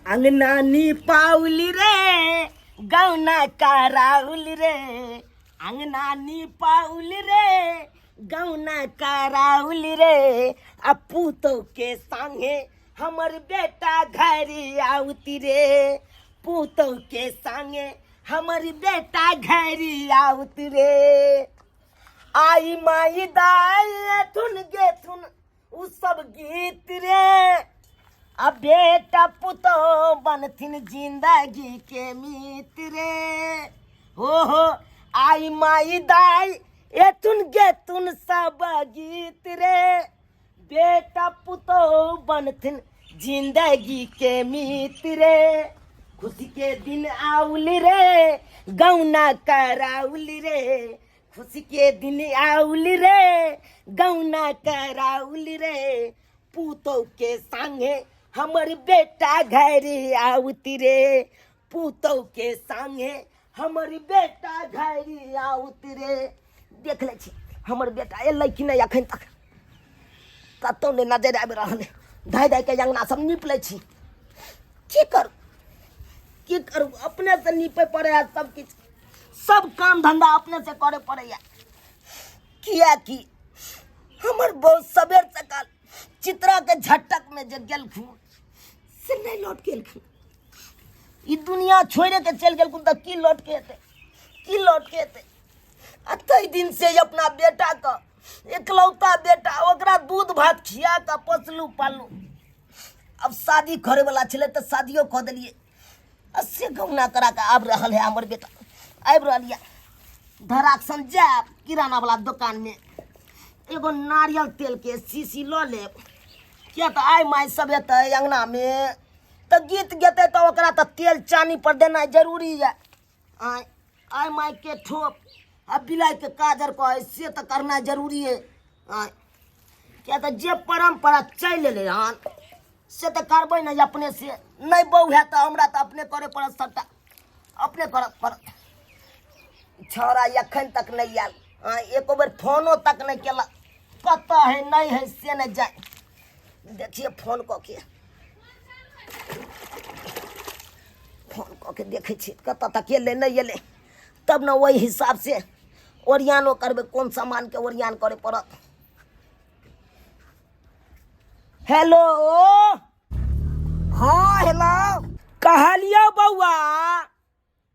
अंगनानी Pauli रे गौना कराउली रे, अंगनानी पाउली रे गौना कराउली रे। अपू तो के संगे हमर बेटा घरी आउती रे, पूतो के संगे हमर बेटा घरी आउती रे। आई माई दाल थुन गे थुन उ सब गीत रे, अब बेटा पुतो बनथिन जिंदगी के मीत रे। हो आई माई दाई एथुन गे तुन सब गीत रे, बेटा पुतो बनथिन जिंदगी के मीत रे। खुशी के दिन आउली रे गौना कराउली रे, खुशी के दिन आउली रे गौना कराउली रे। पूतो के संगे हमर बेटा घरी आउती रे, पूतो के संगे हमर बेटा घरी आउती रे। देख ले छी हमर बेटा एलै कि नहीं अखन तक, कतौ ने नजर आबि रहल है। धाय धाय के अंगना सब नीप लै छी, की करू की करू, अपने से नीपे पड़े है सब किछ, सब काम धंधा अपने से करे पड़े है। किया कि हमर बहुत सबेर से काल चित्रा के झटक में जे गेलखुन से नहीं लौट के एलखुन। ई दुनिया छोड़े के चल गेलखुन त की लौट के एते, की लौट के एते। अतै दिन से अपना बेटा का एकलौता बेटा ओकरा दूध भात खिया का पोसलू पालू। अब शादी करे वाला छले त शादियों क देलिए, अस्से गौना करा के आब रहल है हमर बेटा। आबि रहलिया धराक्सन जाब किराना वाला दुकान में एगो नारियल तेल के शीशी ल लेब, किया तो आय माय सब एतै अंगना में तो गीत गेते तो ओकरा तो तेल चानी पर देना जरूरी है। आय माय के ठोप अब बिलाई के काजर को से तो करना जरूरी है। क्या तो जे परंपरा चल ले हन से तो करबे नहीं, अपने से नहीं बहू है तो हमरा तो अपने करे पड़त, सबटा अपने करत पड़त। छोरा एखन तक नहीं आयल, एको बेर फोनो तक नहीं केला, पता है नहीं है से नहीं जाए। देखिए फोन कऽ के, फोन कऽ के देखे छी कत तक एले नहीं एले, तब न वही हिसाब से ओरियानो करबे, कौन सामान के ओरियान करे पड़त। हेलो हाँ हेलो, कहलियो बउआ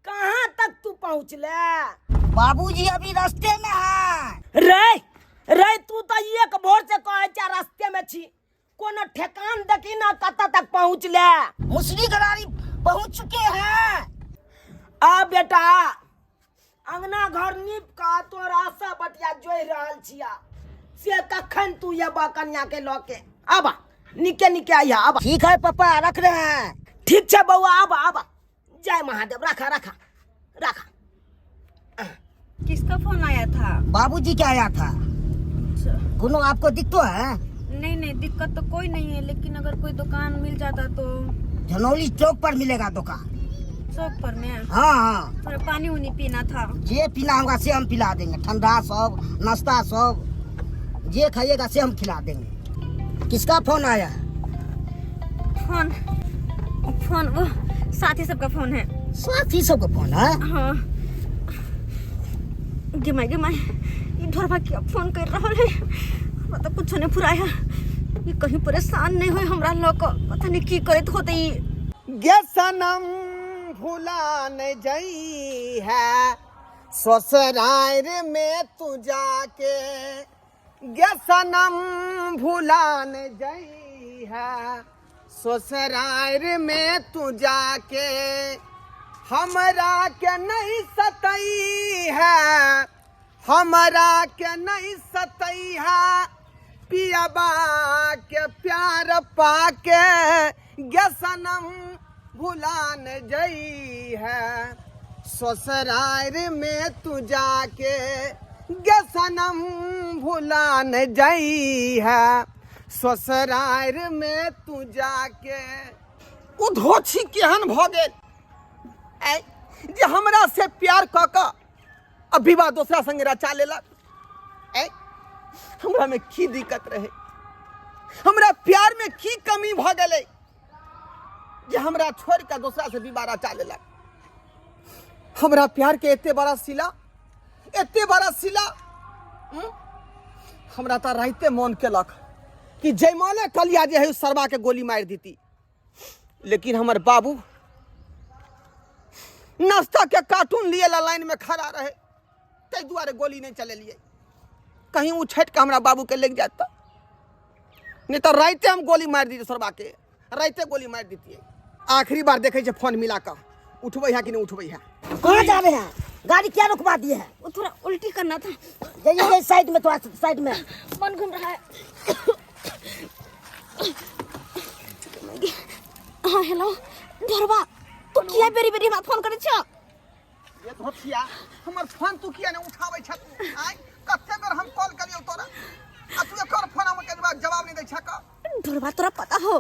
कहाँ तक तू पहुँचले? बाबूजी अभी रास्ते में है। रे तू तो एक भोर से कहे जा रास्ते में छी, कोनो ठेकान देखी ना कत तक पहुँचले? मुसरी गरारी पहुंच चुके हैं। आ बेटा अंगना घर नीप का तोर आशा बटिया जोइ रहल छिया, से कखन तू ये कन्या के लके आबा निके निके आइया आबा। ठीक है पापा रख रहे हैं। ठीक है बउआ आबा आबा, जय महादेव। रखा रखा रखा। किसका फोन आया था? बाबूजी क्या आया था? कोनो आपको दिख तो है? नहीं दिक्कत तो कोई नहीं है, लेकिन अगर कोई दुकान मिल जाता तो। झनौली चौक पर मिलेगा दुकान। चौक पर में? हाँ थोड़ा पानी उनी पीना था। जे पीना होगा से हम पिला देंगे, ठंडा सब नाश्ता सब जे खाइएगा से हम खिला देंगे। किसका फोन आया? फोन वो साथी सबका फोन है। साथी सबका फोन है? हाँ गिमाई ये ढोरबा क्या फोन कर रहा है, मतलब कुछ नहीं फुराया। ये कहीं परेशान नहीं हुए हमरा लोग, पता नहीं की करे होते। गे सनम भुला न जई है ससुराल में तू जाके, गे सनम भुला न जई है ससुराल में तू जाके। हमरा के नहीं सतई है, हमरा के नहीं सतई है, पियाबा के प्यार पाके गे सनम भुला न जई है ससुराल में तू जाके, गे सनम भुला न जई है ससुराल में तू जाके। ओ धोछी केहन भ गेल जे हमरा से प्यार क क अब विवाह दूसरा संग रचा लेलक। हमरा में की दिक्कत रहे, हमरा प्यार में की कमी भ गेलै? जे हमरा छोड़ के दूसरा से विवाह रचा लेलक। हमरा प्यार के एते बड़ा सिला हमरा तो रहते मन केलक कि जयमाले कलिया जे है उस सरवा के गोली मार देती, लेकिन हमर बाबू नाश्ता के कार्टून लिए लाइन में खड़ा रहे, तै दुआरे गोली नहीं चलेलिए। कहीं उछट के हमरा बाबू के लेके जाता, नहीं तो राइते हम गोली मार दीजिए सरवा के, राइते गोली मार देती। आखिरी बार देखे फोन मिला कर उठबै है कि नहीं उठबै है। कहाँ जा रहे हैं? गाड़ी क्या रुकवा दी है? वो थोड़ा उल्टी करना था। जाइए साइड में, थोड़ा साइड में। मन घूम रहा है। हाँ हेलो ढोरबा, तू किया बेरी बेरी हमरा फोन करे छ? ये धोतिया हमर फोन तू किया नहीं उठाबै छ? आइ कते बेर हम कॉल करियो तोरा, आ तू एकर फोन हम के जवाब नहीं दै छ का? ढोरबा तोरा पता हो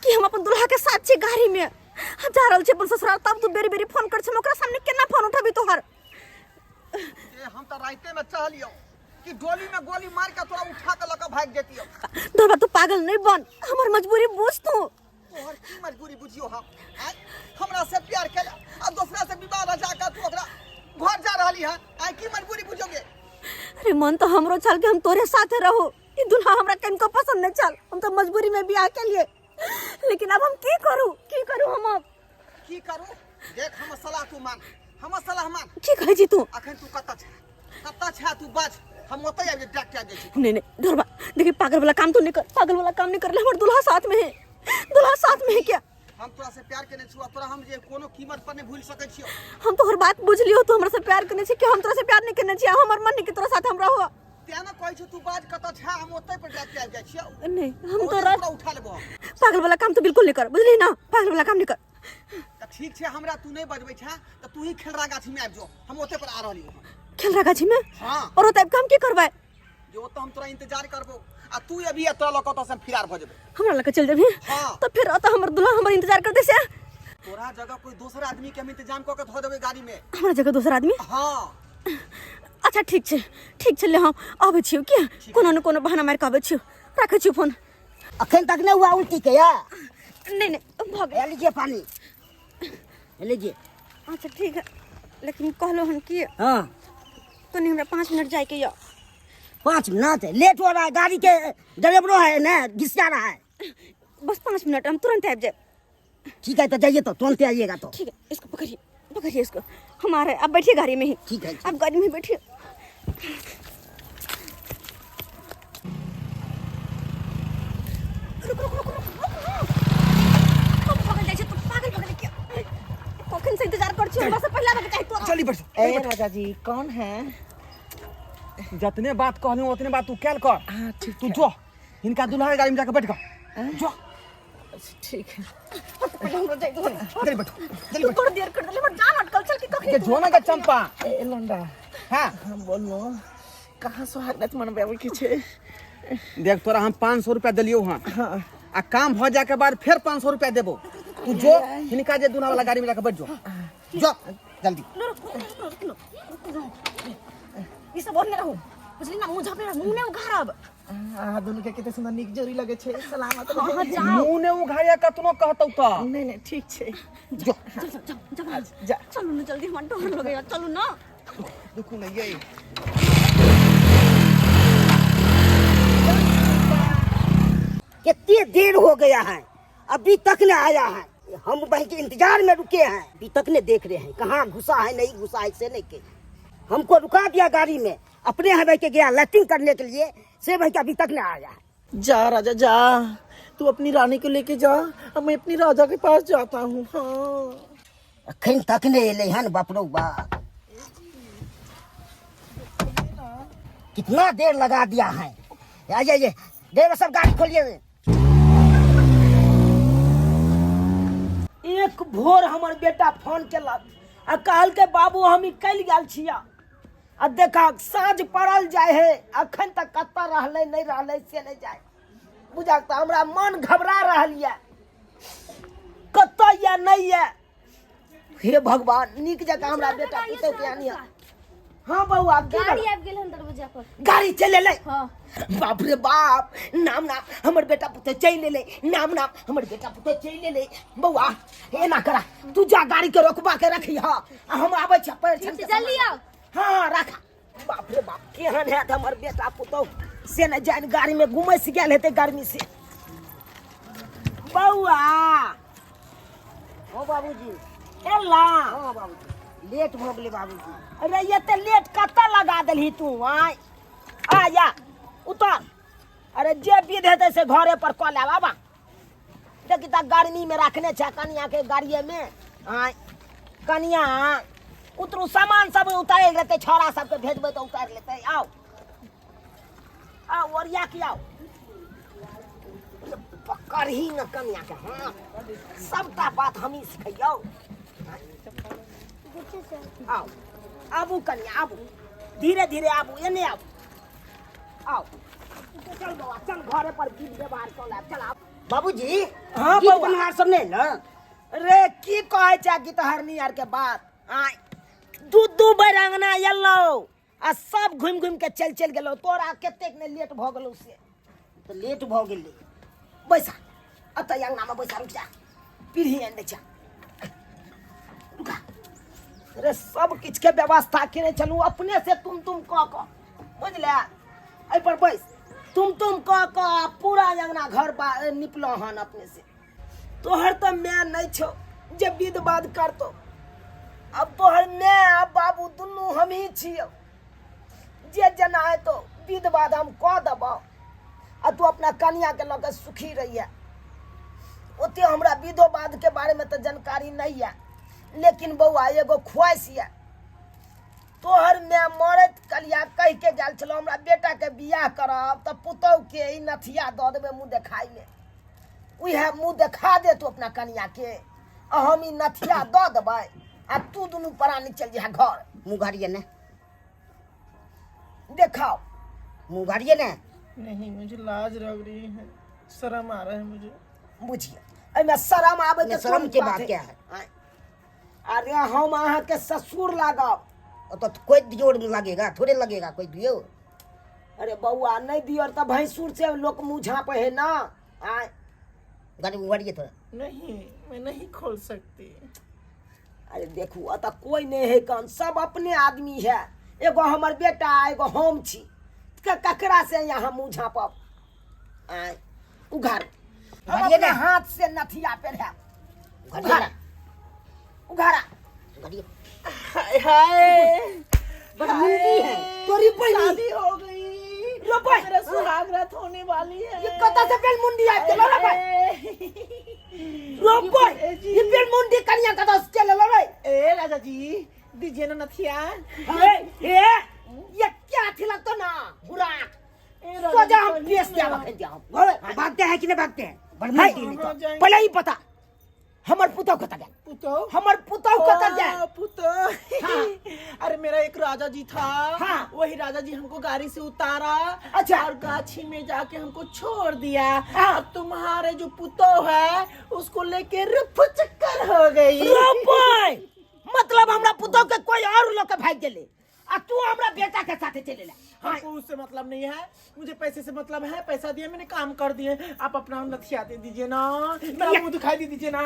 कि हम अपन दुल्हा के साथ छे गाड़ी में जा रहल छे अपन ससुराल, तब तू बेरी बेरी फोन कर छ, ओकरा सामने केना फोन उठाबी तोहर? ए हम तो राइते में चाहलियो कि डोली में गोली मार के तोरा उठा के लगा भाग जेतियो। ढोरबा तू पागल नहीं बन, हमर मजबूरी बुझ तू। तोहर की मजबूरी बुझियो हम? आइ हमरा से प्यार केला आ दूसरा से विवाह रचा के तू ओकरा घर जा रहली है, आइ की मजबूरी बुझोगे? अरे मन तो हमरो चल के हम तोरे साथे रहू, ई दुल्हा हमरा कनको पसंद नहीं चल, हम तो मजबूरी में बियाह के लिए। लेकिन अब हम की करू हम अब? की करू? देख हम सलाह तू मान, हम सलाह मान। की कहै छी तू? अखन तू कत्ता छ तू बाज, हम ओतै आबि डाक के जाइ छी। नहीं ढोरबा देखी पागल वाला काम तो नहीं कर, पागल वाला काम नहीं कर ले। हमर दुल्हा साथ में है, दुल्हा साथ में है क्या? हम तोरा से प्यार केने छुआ, तोरा हम जे कोनो कीमत पर नहीं भूल सकै छियो। हम तो हर बात बुझ लियो, तू हमरा से प्यार करने छी कि हम तोरा से प्यार नहीं करने छी? हमर मन नहीं कि तोरा साथ हम रहू। तें न कहै छी तू बाज कत्ता छ, हम ओतै पर डाक के आबि जाइ छियो। नहीं हम ओतै तोरा पूरा उठा लेबो। पागल वाला काम तो बिल्कुल नहीं कर, बुझली ना? पागल वाला काम नहीं कर। त ठीक छै, हमरा तू नहीं बजबै छ त तू ही खेलरा गाछी में आबि जो, हम ओतै पर आ रहली हूं। खेल रहा गाछी में? हां और ओतै काम की करबै? जे ओतै हम तोरा इंतजार करबो, आ तू अभी तोरा लक त से फिरार भ जेबै। हमरा लगे चल जेबी? हां तो फिर ओतै हमर दुल्हा हमर इंतजार करते से? तोरा जगह कोई दूसरा आदमी के हम इंतजाम क के धो देबै गाड़ी में। हमरा जगह दूसरा आदमी? हां अच्छा ठीक छै ले हम आबै छियो क्या? कोनो न कोनो बहाना मार के आबै छियो, राखै छियो फोन। अखन तक नहीं हुआ उल्टी के या? नहीं भ गया। लीजिए पानी, लीजिए। अच्छा ठीक है, लेकिन कहलो हन कि हाँ तो नहीं हमरा 5 मिनट जाए के या। 5 मिनट लेट हो रहा है, गाड़ी के ड्राइवरो है ना घिसा रहा है। बस 5 मिनट, हम तुरंत आ जाए। ठीक है तो जाइए, तो तुरंत आइएगा। तो ठीक है, इसको पकड़िए इसको। हमारे अब बैठिए गाड़ी में ही। ठीक है। आप गाड़ी में बैठिए। कखन से इंतजार कर छियो? बस पहला बात कहि तो। चली बैठ। ए राजा जी कौन है? जतने बात कहलू उतने बात तू कैल कर। हाँ ठीक तू जो इनका दुल्हा के गाड़ी में जाकर बैठ कर जो। ठीक है। जल्दी बैठो जल्दी बैठो। थोड़ी देर कर दे, मत जान अटकल चल के कखनी। के जो ना के चंपा। ए लंडा हां हम बोलो कहाँ सोहागत मनबावे के छे? देख तोरा हम 500 रुपया दिलियो हां, हाँ आ काम हो जाए के बाद फिर 500 रुपया देबो। तू जो इनका जे दुल्हा वाला गाड़ी में जाकर बैठ जो जो जल्दी। ई सब बोलने रहू, बुझली ना? मुंह झापे मुंह ने उघारब। आ दोनों के कितने सुंदर निक जोड़ी लगे छे, सलामत हाँ रहे। जाओ। मुंह ने उघारिया कतनो कहतौ त नहीं ठीक छे। जो जा चलो ना जल्दी, हम डर लगे यार, चलो ना। देखो ना ये कितनी देर हो गया है, अभी तक न आया है। हम भाई के इंतजार में रुके हैं, अभी तक ने देख रहे हैं कहाँ घुसा है नहीं घुसा है से नहीं के। हमको रुका दिया गाड़ी में, अपने यहाँ भाई के गया लैट्रिन करने के लिए, से भाई के अभी तक न आया है। जा राजा जा, तू अपनी रानी को लेके जा, अब मैं अपनी राजा के पास जाता हूँ। हाँ अखन तक ने एले हन बापरो बा, कितना देर लगा दिया है। आ जाइए ड्राइवर साहब, गाड़ी खोलिए। एक भोर हमर बेटा फोन केलक आ कहल के बाबू हम कल गेल छिया, आ देखा साँझ पड़ल जाए है, अखन तक कत्ता रहले नहीं रहले से नहीं जाए। बुझाता हमरा मन घबरा रहल है, कत्ता या नहीं है। हे भगवान, निक जगह हमरा बेटा पुतौ के आनिया। हाँ बउआ गाड़ी आबि गेल हन दरवाजा पर। गाड़ी चले ले हाँ बाप रे बाप नाम नाम हमर बेटा पुते चल ले नाम नाम हमर बेटा पुते चल ले बउआ एना करा तू जा गाड़ी के रोकबा के रखी हां हम आबै छ पैर छन जल्दी आओ। हां रखा बाप रे बाप केहन है हमर बेटा पुतो से न जान गाड़ी में घुमै से गेल हेते गर्मी से बउआ हाँ बाबूजी। एला हाँ बाबूजी लेट भ गेलै बाबूजी। अरे ये ते लेट कत्ता लगा देलही तू आय आ जा उतर अरे जे विध हेतै से घरे पर कऽ ले बाबा देखी ता गर्मी में रखने छै कनिया के गाड़िए में आय कनिया उतरू सामान सब उतार लेते छोरा सबके भेजबै तो उतार लेते आओ आओ ओरिया की आओ पकड़ ही न कनिया के हाँ सबटा बात हम ही सिखैयौ आओ आबू कनिया आबू धीरे धीरे आबू एने आबू आओ चल बउआ चल घरे पर गीत व्यवहार कऽ ले चल आब बाबूजी हाँ गीत बउआ बनहार सब नहीं न। रे की कहै छै गीत हरनी आर के बात आय दू बेर अंगना एलौ आ सब घुमि घुमि के चल गेलौ तोरा कतेक ने लेट भ गेलौ से तो लेट भ गेलै। बैसा अतै अंगना में बैसा रुक जा पीढ़ी आनि दै छै रुका रे सब किछ के व्यवस्था केने चलू अपने से तुम कऽ बुझले एहि पर बैस तुम कऽ पूरा अंगना घर निपलो हन अपने से तोहर तो मैं नहीं छो जे विध बाध करतो अब तोहर मैं आ बाबू दुनू हम ही छियो जे जना है तो विध बाध हम कऽ देबो आ तू अपना कनिया के लऽ के सुखी रहिए ओते हमरा विधो बाध के बारे में तो जानकारी नहीं है लेकिन बउआ एगो ख्वाहिश है तोहर मैं मरत कलिया कह के गेल छलो हमरा बेटा के बियाह करब त पुतौ के ई नथिया दऽ देबे मुँह देखाई ले उहे मुँह देखा दे तू अपना कनिया के आ हम ई नथिया दऽ देबै आ तू दुनू प्राणी चल जा घर मुँह गाड़िए ने देखाओ मुँह गाड़िए ने। नहीं मुझे लाज लग रही है, शर्म आ रहा है मुझे। बुझिए एहिमे शरम आबै के शर्म कोन के बात क्या है? आय, अरे हम अहाँ के ससुर लागब तो कोई जोड़ लगेगा थोड़े लगेगा कोई दियो। अरे बउआ नहीं दियो तो भैंसुर से लोग मुँह झाँपे है ना आय गाड़ी मुँह गाड़िए थोड़ा। नहीं मैं नहीं खोल सकती। अरे देखू अतः कोई नहीं है कौन सब अपने आदमी है एगो हमर बेटा एगो हम छी ककरा से यहाँ मुँह झाँपब आय उघार हम गाड़िए अपने ना। हाथ से नथिया पे है गाड़िए ना। उघारा गाड़िए हाय हाय बड़ा मुंडी है तोरी बहनी शादी हो गई, लो भाई। मेरा सुहागरात होने वाली है। ये कता से बेल मुंडी आ के लो भाई ये बेल मुंडी कनिया कता से चले लो रे ए राजा जी दीजिए ना नथिया। ए ये क्या थी लगतो ना बुरा तो जा हम पेश दिया बखन दिया हम भागते हैं कि नहीं भागते हैं? बड़ा नहीं, मुंडी कहाँ जाएंगे? पहले ही पता हमर पुतौ कता गया पुतो हमर पुतौ कता गया पुतो हाँ। अरे मेरा एक राजा जी था, हाँ। वही राजा जी हमको गाड़ी से उतारा अच्छा। और गाछी में जाके हमको छोड़ दिया। हाँ। अब तुम्हारे जो पुतो है उसको लेके रुफ चक्कर हो गई। रोपय मतलब हमरा पुतौ के कोई और लोग के भाग गेले आ तू हमरा बेटा के साथे चले ले हमको उससे मतलब नहीं है, मुझे पैसे से मतलब है। पैसा दिया मैंने काम कर दिए, आप अपना नथिया दे दीजिए ना, मेरा मुंह दिखाई दे दीजिए ना।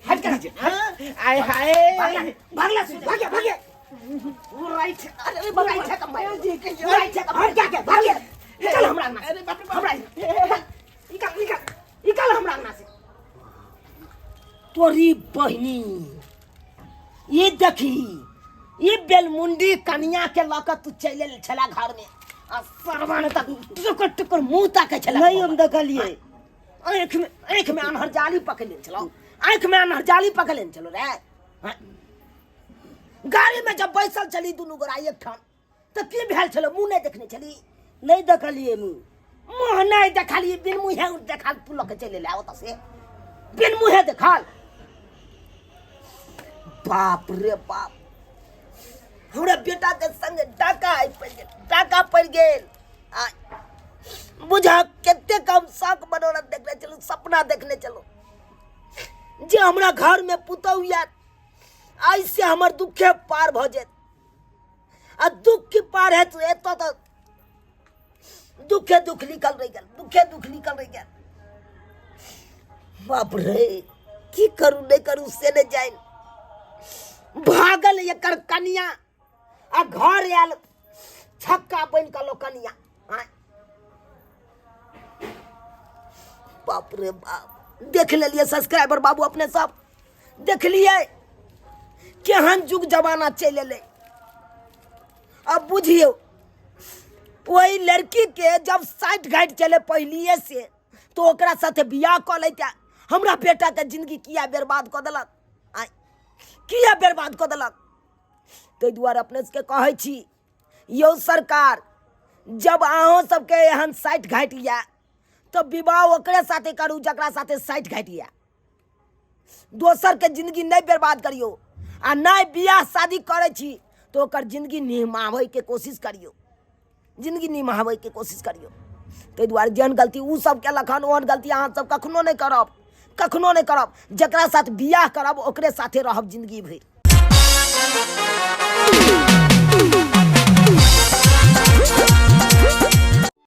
हट कर दीजिए हाँ? आय हाय भागला भागे भागे वो राइट अरे राइट है कमाई राइट है कमाई क्या क्या भागे निकल हमरा अंगना अरे बाप रे बाप। हमरा निकल हमरा अंगना से तोरी बहनी ये देखी ये बेलमुंडी कनिया के लकर तू चले छला घर में आ सरवान तक टुकर टुकर मुंह ताके छला नहीं हम देखलिए। आँख में अनहर जाली पकड़ ले चलो आँख में अनहर जाली पकड़ ले चलो रे हाँ। गाड़ी में जब बैसल चली दोनों गोरा एक ठाम तो की भेल चलो मुंह नहीं देखने चली नहीं देखलिए मुँह। मुंह नहीं देखली बिन मुँहे देखा तू लोग चले ले आवत से बिन मुँहे देखल बाप रे बाप हमरा बेटा के संग डाका पड़ गेल बुझा केते कम शौक मनोरंजन देखने चलो सपना देखने चलो जे हमरा घर में पुतौ या ऐसे हमर दुखे पार भ जात आ दुख की पार है तो एतो तो दुखे दुख निकल रही गल, दुखे दुख निकल रही गल। बाप रे की करू नहीं करू से न जाए। भागल एकर कनिया आ घर आयल छक्का बन कलो कनिया। हाँ? बाप रे बाप, देख लिए सब्सक्राइबर बाबू अपने सब देख लिए केहन जुग जमाना चल ले। अब बुझियो वही लड़की के जब 60 घाट चले पहलिए से तो ओकरा साथे बियाह क लेता। हमरा बेटा के जिंदगी किया बर्बाद क देलक, किया बर्बाद क देलक। ताहि दुआरे अपने सबके कहै छी यौ सरकार, जब अहों सबके एहन 60 घाट या तो विवाह ओकरे साथे करू जकरा साथे 60 घाट या। दोसर के जिंदगी नहीं बर्बाद करियो आ नहीं बियाह शादी करे छी तो ओकर जिंदगी निमावे के कोशिश करियो, जिंदगी निमावे के कोशिश करियो। ताहि दुआरे जेहन गलती उ सब केलक हन ओहन गलती अहाँ सब कखनो नहीं करब, कखनो नहीं करब। जकरा साथ बियाह करब ओकरे साथे रहब जिंदगी भर।